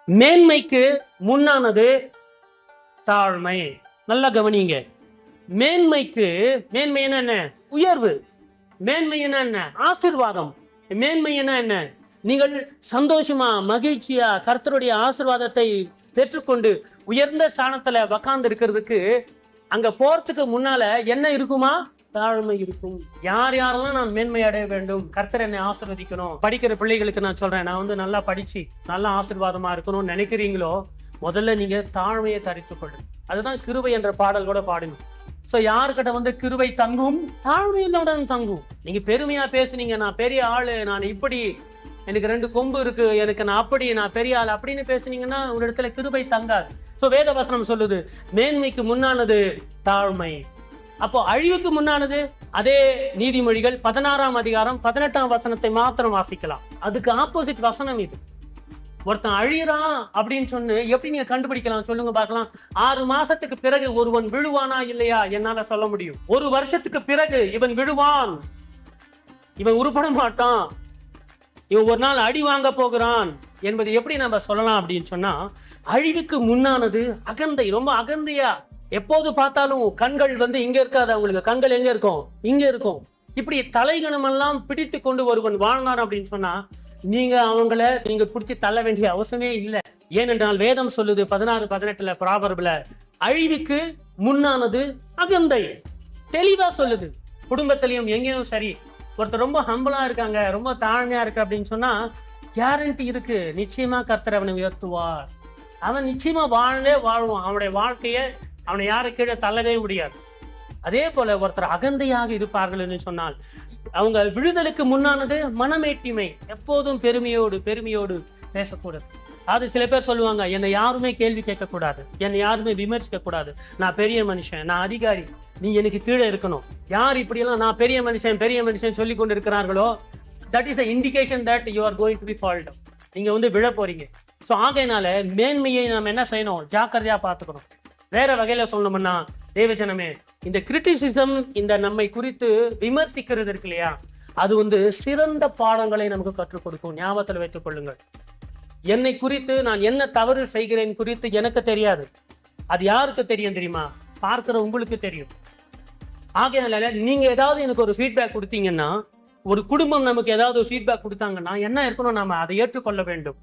மேன்மைக்கு முன்னானது தாழ்மை. நல்லா கவனிங்க. மேன்மை என்ன? உயர்வு. மேன்மை என்ன? ஆசீர்வாதம். மேன்மை என்ன? நீங்கள் சந்தோஷமா மகிழ்ச்சியா கர்த்தருடைய ஆசீர்வாதத்தை பெற்றுக்கொண்டு உயர்ந்த ஸ்தானத்துல உக்காந்து இருக்கிறதுக்கு அங்க போறதுக்கு முன்னால என்ன இருக்குமா? தாழ்மை இருக்கும். யாரெல்லாம் நான் மேன்மை அடைய வேண்டும், கர்த்தர் என்னை ஆசீர்வதிக்கணும், படிக்கிற பிள்ளைகளுக்கு நான் சொல்றேன், நான் நல்லா படிச்சு நல்லா ஆசீர்வாதமா இருக்கணும்னு நினைக்கிறீங்களோ, முதல்ல நீங்க தாழ்மையை தரித்துக் கொள்ளுங்க. அதுதான் கிருபை என்ற பாடல் கூட பாடணும். சோ யாருக்கிட்ட கிருபை தங்கும்? தாழ்மையுடன் தங்கும். நீங்க பெருமையா பேசுனீங்க, நான் பெரிய ஆளு, நான் இப்படி, எனக்கு 2 கொம்பு இருக்கு, எனக்கு நான் அப்படி, நான் பெரிய ஆள் அப்படின்னு பேசுனீங்கன்னா ஒரு இடத்துல கிருபை தங்காது. சோ வேத வசனம் சொல்லுது, மேன்மைக்கு முன்னானது தாழ்மை. அப்போ அழிவுக்கு முன்னானது அதே நீதிமொழிகள் 16ஆம் அதிகாரம் 18ஆம் வசனத்தை மாத்திரம் வாசிக்கலாம். அதுக்கு ஆப்போசிட் வசனம் இது. ஒருத்தன் அழியறான் அப்படின்னு சொன்னு எப்படி நீங்க கண்டுபிடிக்கலாம் சொல்லுங்க பார்க்கலாம். 6 மாசத்துக்கு பிறகு ஒருவன் விழுவானா இல்லையா என்னால சொல்ல முடியும். 1 வருஷத்துக்கு பிறகு இவன் விழுவான், இவன் உருப்பட மாட்டான், இவன் ஒரு நாள் அடி வாங்க போகிறான் என்பது எப்படி நம்ம சொல்லலாம் அப்படின்னு சொன்னா, அழிவுக்கு முன்னானது அகந்தை. ரொம்ப அகந்தையா எப்போது பார்த்தாலும் கண்கள் இங்க இருக்காது. அவங்களுக்கு கண்கள் எங்க இருக்கும்? இங்க இருக்கும். இப்படி தலைகணம் எல்லாம் பிடித்து கொண்டு ஒருவன் வாழ்னான் அப்படின்னு சொன்னா, நீங்க பிடிச்சி தள்ள வேண்டிய அவசியமே இல்லை. ஏனென்றால் வேதம் சொல்லுது 16:18 ப்ராவர்ப்ல, அழிவுக்கு முன்னானது அகந்தை. தெளிவா சொல்லுது. குடும்பத்திலையும் எங்கேயும் சரி, ஒருத்தர் ரொம்ப ஹம்பிளா இருக்காங்க, ரொம்ப தாழ்மையா இருக்கு அப்படின்னு சொன்னா, கேரண்டி இருக்கு, நிச்சயமா கர்த்தர் அவனை உயர்த்துவார். அவன் நிச்சயமா வாழ்வான். அவனுடைய வாழ்க்கைய அவனை யாரை கீழே தள்ளவே முடியாது. அதே போல ஒருத்தர் அகந்தையாக இருப்பார்கள் என்று சொன்னால், அவங்க விழுதலுக்கு முன்னானது மனமேட்டிமை. எப்போதும் பெருமையோடு பேசக்கூடாது. அது சில பேர் சொல்லுவாங்க, என்னை யாருமே கேள்வி கேட்கக்கூடாது, என்னை யாருமே விமர்சிக்க கூடாது, நான் பெரிய மனுஷன், நான் அதிகாரி, நீ எனக்கு கீழே இருக்கணும். யார் இப்படியெல்லாம் நான் பெரிய மனுஷன் சொல்லி கொண்டு இருக்கிறார்களோ, that is the indication that you are going to be fault. நீங்க விழ போறீங்க. ஸோ ஆகையினால மேன்மையை நம்ம என்ன செய்யணும்? ஜாக்கிரதையா பார்த்துக்கணும். வேற வகையில சொல்லணும்னா, தேவஜனமே, இந்த கிரிட்டிசிசம், இந்த நம்மை குறித்து விமர்சிக்கிறது இருக்கு இல்லையா, அது சிறந்த பாடங்களை நமக்கு கற்றுக் கொடுக்கும். ஞாபகத்தில் வைத்துக் கொள்ளுங்கள். என்னை குறித்து நான் என்ன தவறு செய்கிறேன் குறித்து எனக்கு தெரியாது. அது யாருக்கு தெரியும் தெரியுமா? பார்க்கிற உங்களுக்கு தெரியும். ஆகையால நீங்க ஏதாவது எனக்கு ஒரு ஃபீட்பேக் கொடுத்தீங்கன்னா, ஒரு குடும்பம் நமக்கு ஏதாவது ஃபீட்பேக் கொடுத்தாங்கன்னா என்ன இருக்கணும்? நாம அதை ஏற்றுக்கொள்ள வேண்டும்.